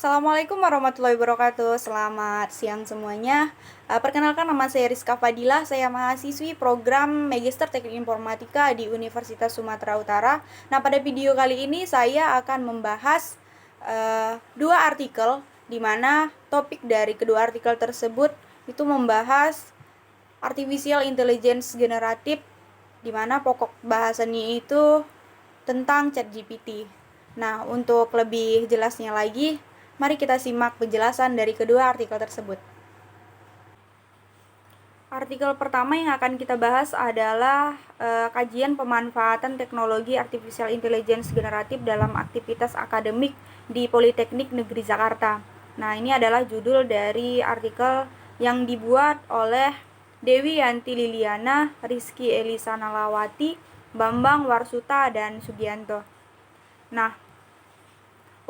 Assalamualaikum warahmatullahi wabarakatuh. Selamat siang semuanya. Perkenalkan, nama saya Rizka Fadilah. Saya mahasiswi program Magister Teknik Informatika di Universitas Sumatera Utara. Nah, pada video kali ini saya akan membahas dua artikel, di mana topik dari kedua artikel tersebut itu membahas artificial intelligence generatif, di mana pokok bahasannya itu tentang ChatGPT. Nah, untuk lebih jelasnya lagi, mari kita simak penjelasan dari kedua artikel tersebut. Artikel pertama yang akan kita bahas adalah kajian pemanfaatan teknologi artificial intelligence generatif dalam aktivitas akademik di Politeknik Negeri Jakarta. Nah, ini adalah judul dari artikel yang dibuat oleh Dewi Yanti Liliana, Rizky Elisa Nalawati, Bambang Warsuta, dan Sugianto. Nah,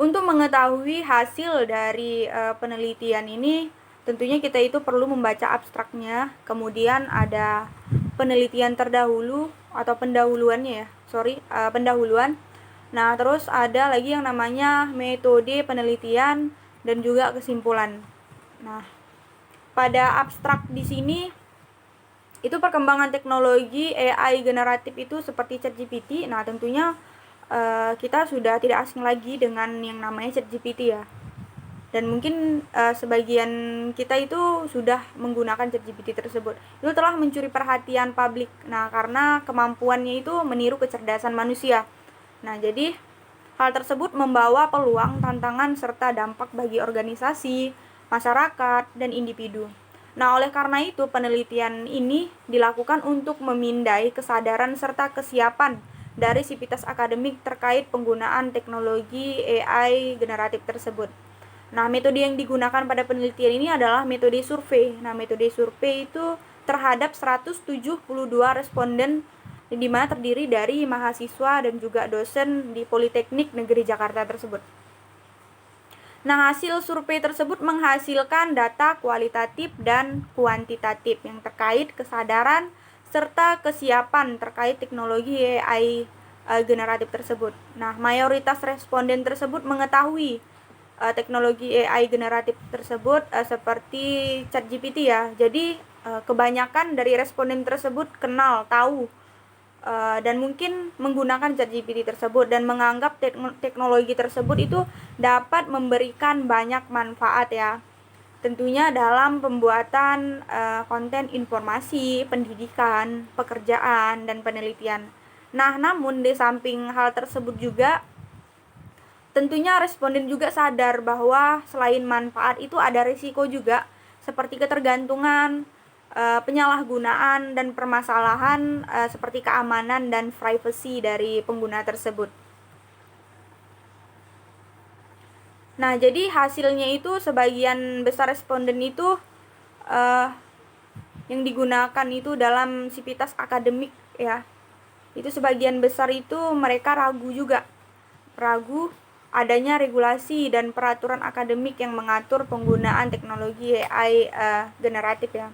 untuk mengetahui hasil dari penelitian ini, tentunya kita itu perlu membaca abstraknya, kemudian ada penelitian terdahulu atau pendahuluannya ya, pendahuluan. Nah, terus ada lagi yang namanya metode penelitian dan juga kesimpulan. Nah, pada abstrak di sini itu perkembangan teknologi AI generatif itu seperti ChatGPT. Nah, tentunya kita sudah tidak asing lagi dengan yang namanya ChatGPT ya. Dan mungkin sebagian kita itu sudah menggunakan ChatGPT tersebut. Itu telah mencuri perhatian publik. Nah, karena kemampuannya itu meniru kecerdasan manusia. Nah, jadi hal tersebut membawa peluang, tantangan, serta dampak bagi organisasi, masyarakat, dan individu. Nah, oleh karena itu penelitian ini dilakukan untuk memindai kesadaran serta kesiapan dari sivitas akademik terkait penggunaan teknologi AI generatif tersebut. Nah, metode yang digunakan pada penelitian ini adalah metode survei. Nah, metode survei itu terhadap 172 responden di mana terdiri dari mahasiswa dan juga dosen di Politeknik Negeri Jakarta tersebut. Nah, hasil survei tersebut menghasilkan data kualitatif dan kuantitatif yang terkait kesadaran serta kesiapan terkait teknologi AI generatif tersebut. Nah, mayoritas responden tersebut mengetahui teknologi AI generatif tersebut seperti ChatGPT ya. Jadi kebanyakan dari responden tersebut kenal, tahu, dan mungkin menggunakan ChatGPT tersebut dan menganggap teknologi tersebut itu dapat memberikan banyak manfaat ya. Tentunya dalam pembuatan konten informasi, pendidikan, pekerjaan, dan penelitian. Nah, namun di samping hal tersebut juga, tentunya responden juga sadar bahwa selain manfaat itu ada risiko juga, seperti ketergantungan, penyalahgunaan, dan permasalahan seperti keamanan dan privasi dari pengguna tersebut. Nah, jadi hasilnya itu sebagian besar responden itu yang digunakan itu dalam sivitas akademik ya. Itu sebagian besar itu mereka ragu juga. Ragu adanya regulasi dan peraturan akademik yang mengatur penggunaan teknologi AI generatif ya.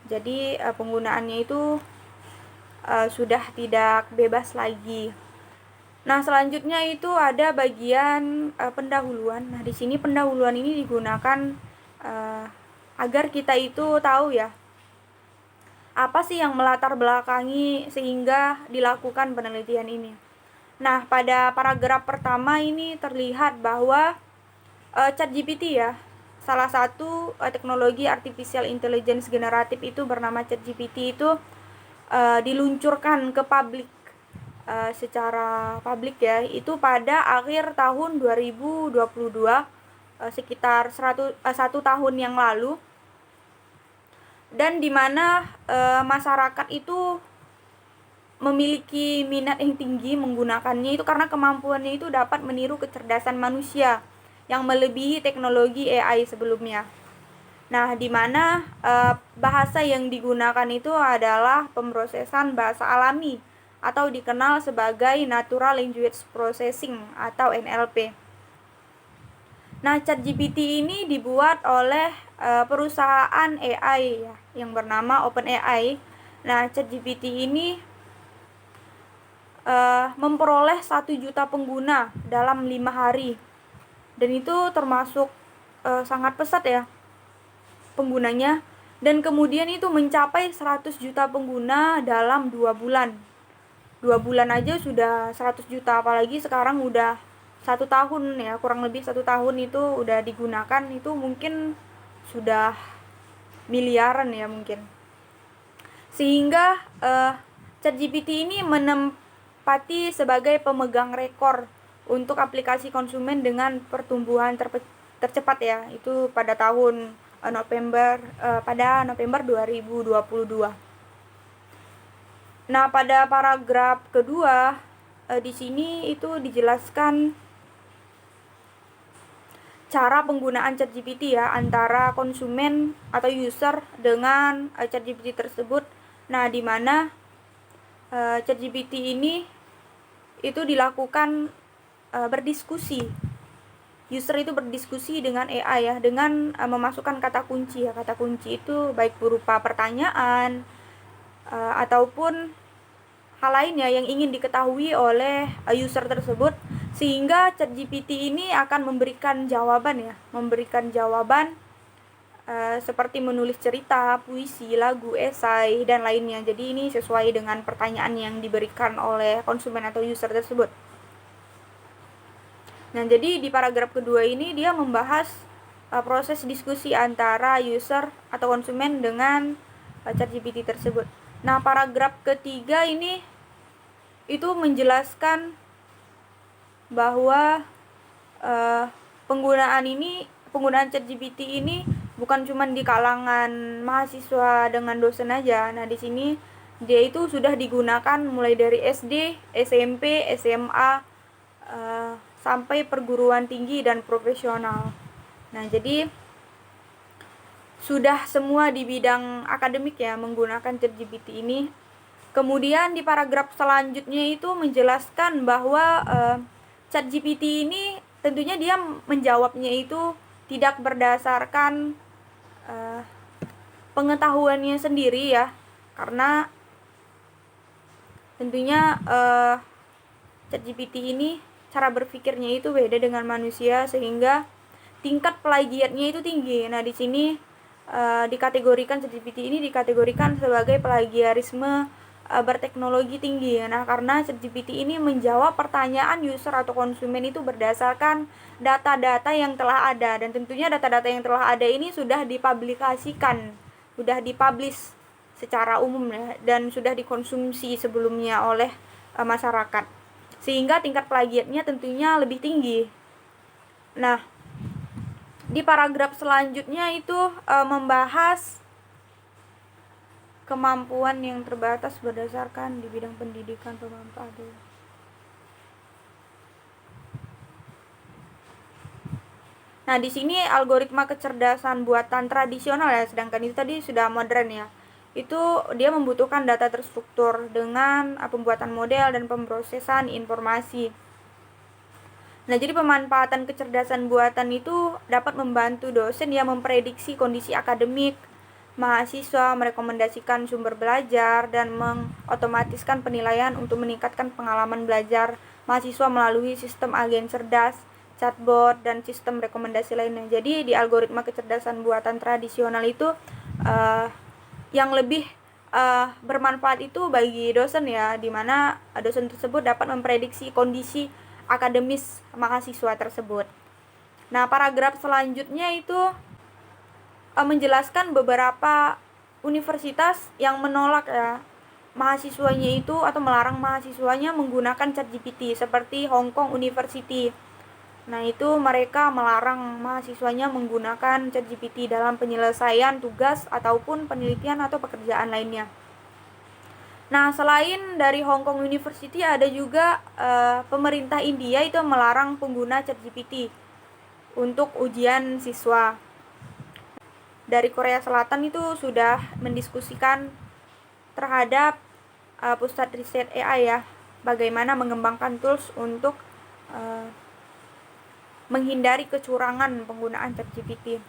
Jadi penggunaannya itu sudah tidak bebas lagi. Nah, selanjutnya itu ada bagian pendahuluan. Nah, di sini pendahuluan ini digunakan agar kita itu tahu ya, apa sih yang melatar belakangi sehingga dilakukan penelitian ini. Nah, pada paragraf pertama ini terlihat bahwa ChatGPT ya, salah satu teknologi artificial intelligence generatif itu bernama ChatGPT itu diluncurkan ke publik secara publik ya, itu pada akhir tahun 2022, sekitar 1 tahun yang lalu, dan di mana masyarakat itu memiliki minat yang tinggi menggunakannya itu karena kemampuannya itu dapat meniru kecerdasan manusia yang melebihi teknologi AI sebelumnya. Nah, di mana bahasa yang digunakan itu adalah pemrosesan bahasa alami atau dikenal sebagai Natural Language Processing atau NLP. Nah, ChatGPT ini dibuat oleh perusahaan AI ya, yang bernama OpenAI. Nah, ChatGPT ini memperoleh 1 juta pengguna dalam 5 hari, dan itu termasuk sangat pesat ya penggunanya, dan kemudian itu mencapai 100 juta pengguna dalam 2 bulan. 2 bulan aja sudah 100 juta, apalagi sekarang udah 1 tahun ya, kurang lebih 1 tahun itu udah digunakan, itu mungkin sudah miliaran ya mungkin. Sehingga ChatGPT ini menempati sebagai pemegang rekor untuk aplikasi konsumen dengan pertumbuhan tercepat ya, itu pada tahun pada November 2022. Nah, pada paragraf kedua di sini itu dijelaskan cara penggunaan ChatGPT ya antara konsumen atau user dengan ChatGPT tersebut. Nah, di mana ChatGPT ini itu dilakukan berdiskusi. User itu berdiskusi dengan AI ya, dengan memasukkan kata kunci ya. Kata kunci itu baik berupa pertanyaan ataupun hal lainnya yang ingin diketahui oleh user tersebut, sehingga ChatGPT ini akan memberikan jawaban seperti menulis cerita, puisi, lagu, esai, dan lainnya. Jadi ini sesuai dengan pertanyaan yang diberikan oleh konsumen atau user tersebut. Nah, jadi di paragraf kedua ini dia membahas proses diskusi antara user atau konsumen dengan ChatGPT tersebut. Nah, paragraf ketiga ini itu menjelaskan bahwa penggunaan ChatGPT ini bukan cuma di kalangan mahasiswa dengan dosen aja. Nah, di sini dia itu sudah digunakan mulai dari SD, SMP, SMA, sampai perguruan tinggi dan profesional. Nah, jadi sudah semua di bidang akademik ya menggunakan ChatGPT ini. Kemudian di paragraf selanjutnya itu menjelaskan bahwa ChatGPT ini tentunya dia menjawabnya itu tidak berdasarkan pengetahuannya sendiri ya, karena tentunya ChatGPT ini cara berpikirnya itu beda dengan manusia, sehingga tingkat plagiatnya itu tinggi. Nah, di sini dikategorikan ChatGPT ini dikategorikan sebagai plagiarisme berteknologi tinggi. Nah, karena ChatGPT ini menjawab pertanyaan user atau konsumen itu berdasarkan data-data yang telah ada, dan tentunya data-data yang telah ada ini sudah dipublikasikan, sudah dipublish secara umum ya, dan sudah dikonsumsi sebelumnya oleh masyarakat, sehingga tingkat plagiatnya tentunya lebih tinggi. Nah, di paragraf selanjutnya itu membahas kemampuan yang terbatas berdasarkan di bidang pendidikan pemanfaatan. Nah, di sini algoritma kecerdasan buatan tradisional ya, sedangkan itu tadi sudah modern ya. Itu dia membutuhkan data terstruktur dengan pembuatan model dan pemrosesan informasi. Nah, jadi pemanfaatan kecerdasan buatan itu dapat membantu dosen yang memprediksi kondisi akademik mahasiswa, merekomendasikan sumber belajar, dan mengotomatiskan penilaian untuk meningkatkan pengalaman belajar mahasiswa melalui sistem agen cerdas, chatbot, dan sistem rekomendasi lainnya. Jadi di algoritma kecerdasan buatan tradisional itu yang lebih bermanfaat itu bagi dosen ya, dimana dosen tersebut dapat memprediksi kondisi akademis mahasiswa tersebut. Nah, paragraf selanjutnya itu menjelaskan beberapa universitas yang menolak ya mahasiswanya itu atau melarang mahasiswanya menggunakan ChatGPT, seperti Hong Kong University. Nah, itu mereka melarang mahasiswanya menggunakan ChatGPT dalam penyelesaian tugas ataupun penelitian atau pekerjaan lainnya. Nah, selain dari Hong Kong University, ada juga pemerintah India itu melarang pengguna ChatGPT untuk ujian siswa. Dari Korea Selatan itu sudah mendiskusikan terhadap pusat riset AI ya, bagaimana mengembangkan tools untuk menghindari kecurangan penggunaan ChatGPT.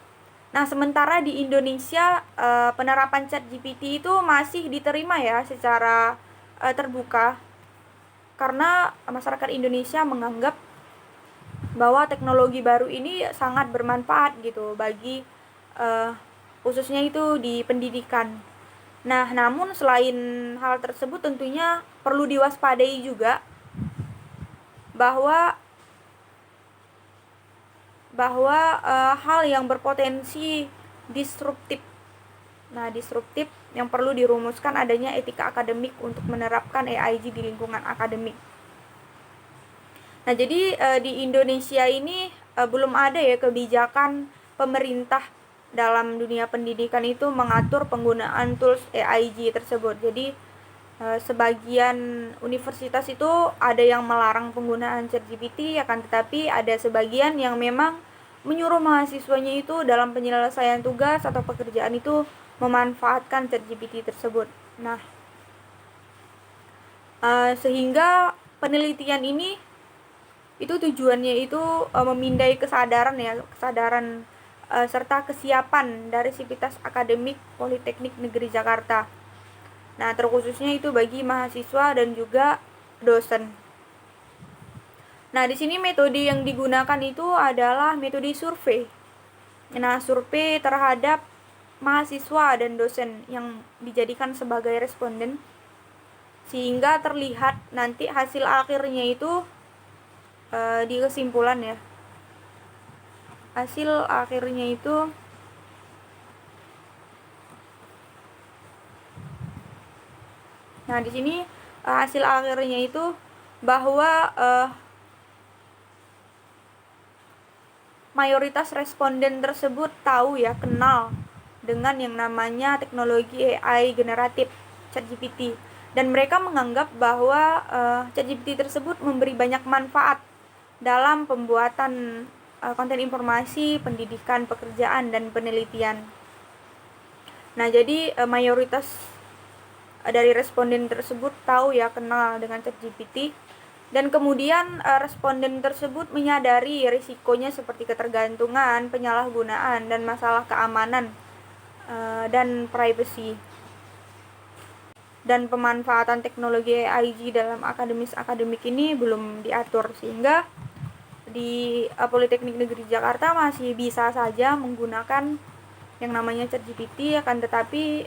Nah, sementara di Indonesia penerapan ChatGPT itu masih diterima ya secara terbuka, karena masyarakat Indonesia menganggap bahwa teknologi baru ini sangat bermanfaat gitu bagi khususnya itu di pendidikan. Nah, namun selain hal tersebut tentunya perlu diwaspadai juga bahwa hal yang berpotensi disruptif. Nah, disruptif yang perlu dirumuskan adanya etika akademik untuk menerapkan AIG di lingkungan akademik. Nah, jadi di Indonesia ini belum ada ya kebijakan pemerintah dalam dunia pendidikan itu mengatur penggunaan tools AIG tersebut. Jadi sebagian universitas itu ada yang melarang penggunaan ChatGPT, akan tetapi ada sebagian yang memang menyuruh mahasiswanya itu dalam penyelesaian tugas atau pekerjaan itu memanfaatkan ChatGPT tersebut. Nah, sehingga penelitian ini itu tujuannya itu memindai kesadaran serta kesiapan dari sivitas akademik Politeknik Negeri Jakarta. Nah, terkhususnya itu bagi mahasiswa dan juga dosen. Nah, di sini metode yang digunakan itu adalah metode survei. Nah, survei terhadap mahasiswa dan dosen yang dijadikan sebagai responden, sehingga terlihat nanti hasil akhirnya itu di kesimpulan ya. Hasil akhirnya itu Nah, di sini hasil akhirnya itu bahwa mayoritas responden tersebut tahu ya, kenal dengan yang namanya teknologi AI generatif ChatGPT, dan mereka menganggap bahwa ChatGPT tersebut memberi banyak manfaat dalam pembuatan konten informasi, pendidikan, pekerjaan, dan penelitian. Nah, jadi mayoritas dari responden tersebut tahu ya, kenal dengan ChatGPT, dan kemudian responden tersebut menyadari risikonya seperti ketergantungan, penyalahgunaan, dan masalah keamanan dan privacy. Dan pemanfaatan teknologi AIG dalam akademik ini belum diatur, sehingga di Politeknik Negeri Jakarta masih bisa saja menggunakan yang namanya ChatGPT, akan tetapi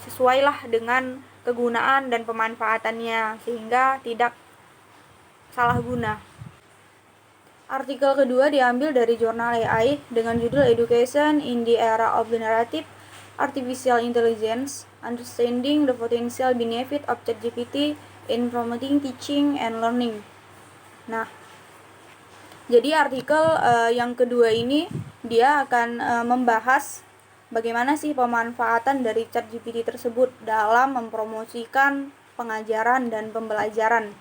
sesuailah dengan kegunaan dan pemanfaatannya sehingga tidak salah guna. Artikel kedua diambil dari jurnal AI dengan judul Education in the Era of Generative Artificial Intelligence: Understanding the Potential Benefit of ChatGPT in Promoting Teaching and Learning. Nah, jadi artikel yang kedua ini dia akan membahas bagaimana sih pemanfaatan dari ChatGPT tersebut dalam mempromosikan pengajaran dan pembelajaran.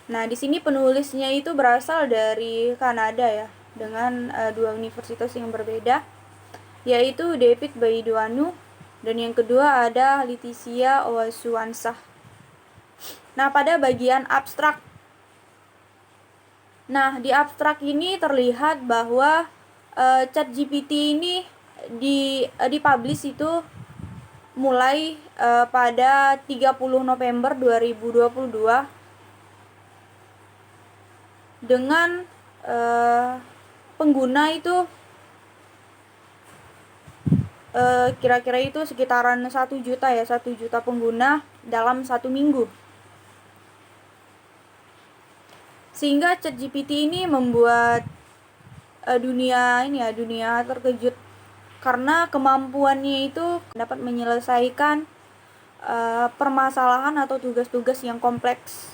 Nah, di sini penulisnya itu berasal dari Kanada ya, dengan dua universitas yang berbeda, yaitu David Baidoanu dan yang kedua ada Leticia Owasuansah. Nah, pada bagian abstrak. Nah, di abstrak ini terlihat bahwa ChatGPT ini dipublish itu mulai pada 30 November 2022 dengan pengguna itu kira-kira itu sekitaran 1 juta ya, 1 juta pengguna dalam 1 minggu. Sehingga ChatGPT ini membuat dunia terkejut karena kemampuannya itu dapat menyelesaikan permasalahan atau tugas-tugas yang kompleks.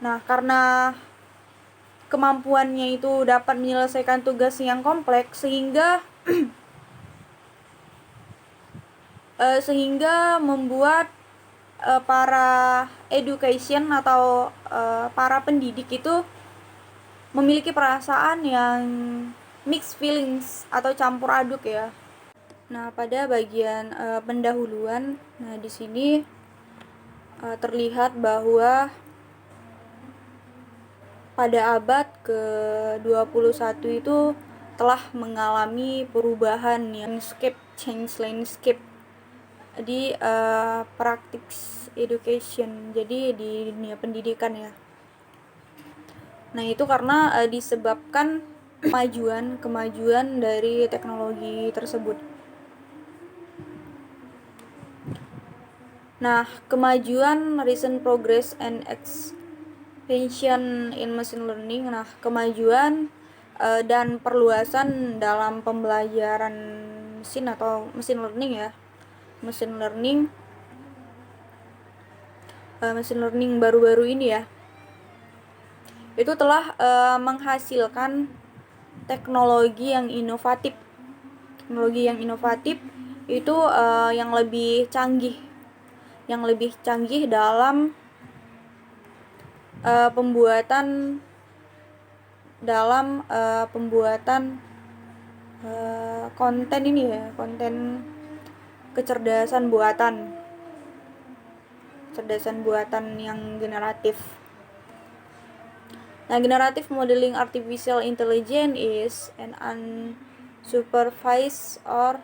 Nah, karena kemampuannya itu dapat menyelesaikan tugas yang kompleks sehingga membuat para education atau para pendidik itu memiliki perasaan yang mixed feelings atau campur aduk ya. Nah, pada bagian pendahuluan, nah di sini terlihat bahwa pada abad ke-21 itu telah mengalami perubahan landscape di practice education, jadi di dunia pendidikan ya. Nah, itu karena disebabkan kemajuan dari teknologi tersebut. Nah, kemajuan recent progress and expansion in machine learning. Nah, kemajuan dan perluasan dalam pembelajaran mesin atau machine learning ya. Machine learning baru-baru ini ya. Itu telah menghasilkan teknologi yang inovatif. Teknologi yang inovatif itu yang lebih canggih dalam pembuatan konten ini ya, konten kecerdasan buatan yang generatif. Nah, generative modeling artificial intelligence is an unsupervised or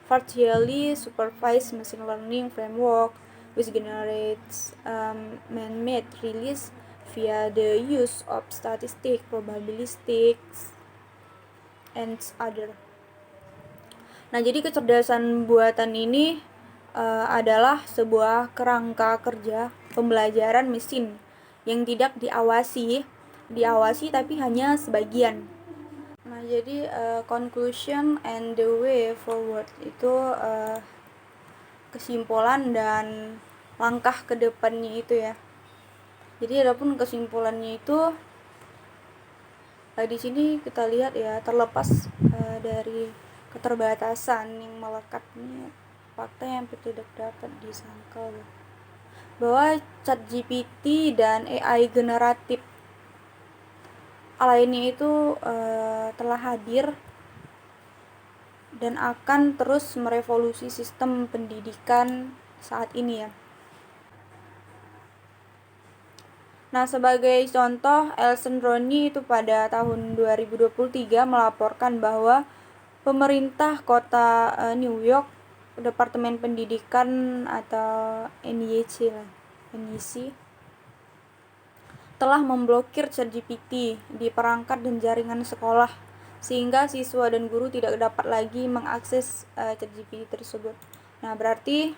partially supervised machine learning framework which generates man-made release via the use of statistics, probabilistics, and other. Nah, jadi kecerdasan buatan ini adalah sebuah kerangka kerja pembelajaran mesin yang tidak diawasi tapi hanya sebagian. Nah, jadi conclusion and the way forward itu kesimpulan dan langkah ke depannya itu ya. Jadi adapun kesimpulannya itu di sini kita lihat ya, terlepas dari keterbatasan yang melekatnya fakta yang tidak dapat disangkal bahwa ChatGPT dan AI generatif lainnya itu telah hadir dan akan terus merevolusi sistem pendidikan saat ini ya. Nah, sebagai contoh, Elson Ronnie itu pada tahun 2023 melaporkan bahwa pemerintah kota New York, Departemen Pendidikan atau NYC telah memblokir ChatGPT di perangkat dan jaringan sekolah sehingga siswa dan guru tidak dapat lagi mengakses ChatGPT tersebut. Nah, berarti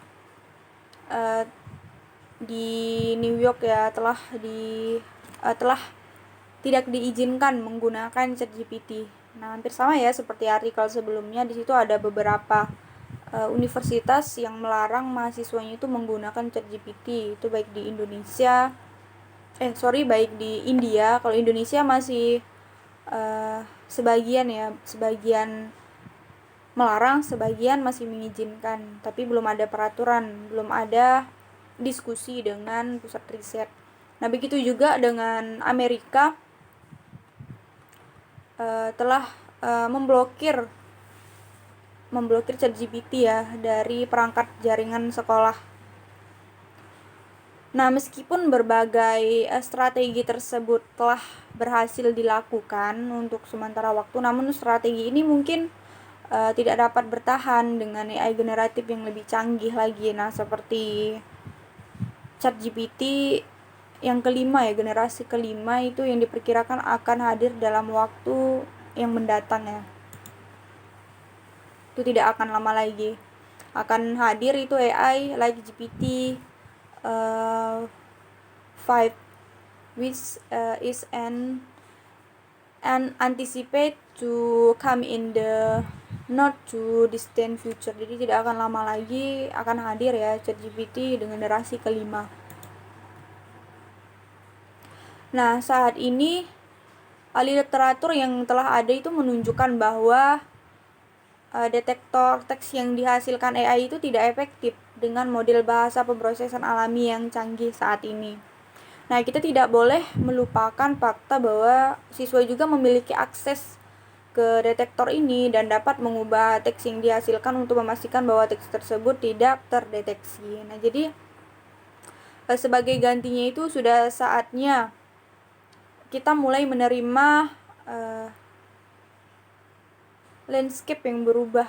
di New York ya telah tidak diizinkan menggunakan ChatGPT. Nah, hampir sama ya seperti artikel sebelumnya. Di situ ada beberapa universitas yang melarang mahasiswanya itu menggunakan ChatGPT. Itu baik di India. Kalau Indonesia masih sebagian melarang, sebagian masih mengizinkan. Tapi belum ada peraturan, belum ada diskusi dengan pusat riset. Nah, begitu juga dengan Amerika telah memblokir ChatGPT ya dari perangkat jaringan sekolah. Nah, meskipun berbagai strategi tersebut telah berhasil dilakukan untuk sementara waktu, namun strategi ini mungkin tidak dapat bertahan dengan AI generatif yang lebih canggih lagi. Nah, seperti ChatGPT yang kelima ya, generasi kelima itu yang diperkirakan akan hadir dalam waktu yang mendatang ya. Itu tidak akan lama lagi akan hadir itu AI like GPT 5 which is an anticipate to come in the not too distant future. Jadi tidak akan lama lagi akan hadir ya ChatGPT dengan generasi kelima. Nah, saat ini ahli literatur yang telah ada itu menunjukkan bahwa detektor teks yang dihasilkan AI itu tidak efektif dengan model bahasa pemrosesan alami yang canggih saat ini. Nah, kita tidak boleh melupakan fakta bahwa siswa juga memiliki akses ke detektor ini dan dapat mengubah teks yang dihasilkan untuk memastikan bahwa teks tersebut tidak terdeteksi. Nah, jadi sebagai gantinya itu sudah saatnya kita mulai menerima landscape yang berubah,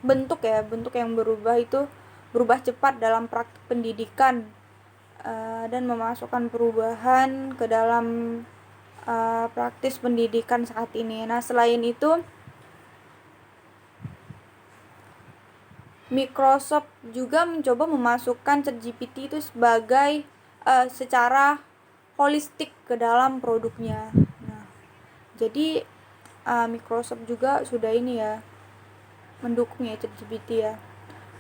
bentuk yang berubah itu berubah cepat dalam praktik pendidikan dan memasukkan perubahan ke dalam praktis pendidikan saat ini. Nah, selain itu Microsoft juga mencoba memasukkan ChatGPT itu sebagai secara holistik ke dalam produknya. Nah, jadi Microsoft juga sudah ini ya mendukung ya ChatGPT ya.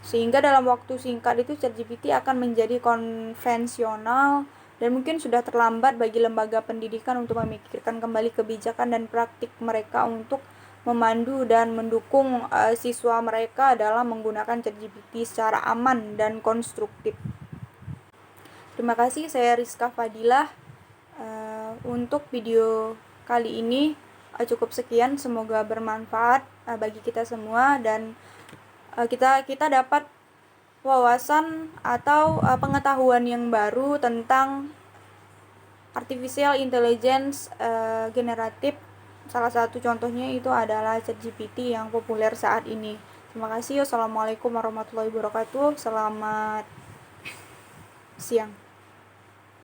Sehingga dalam waktu singkat itu ChatGPT akan menjadi konvensional dan mungkin sudah terlambat bagi lembaga pendidikan untuk memikirkan kembali kebijakan dan praktik mereka untuk memandu dan mendukung siswa mereka dalam menggunakan ChatGPT secara aman dan konstruktif. Terima kasih, saya Rizka Fadilah. Untuk video kali ini cukup sekian, semoga bermanfaat bagi kita semua dan kita dapat wawasan atau pengetahuan yang baru tentang artificial intelligence generatif. Salah satu contohnya itu adalah ChatGPT yang populer saat ini. Terima kasih. Wassalamualaikum warahmatullahi wabarakatuh. Selamat siang.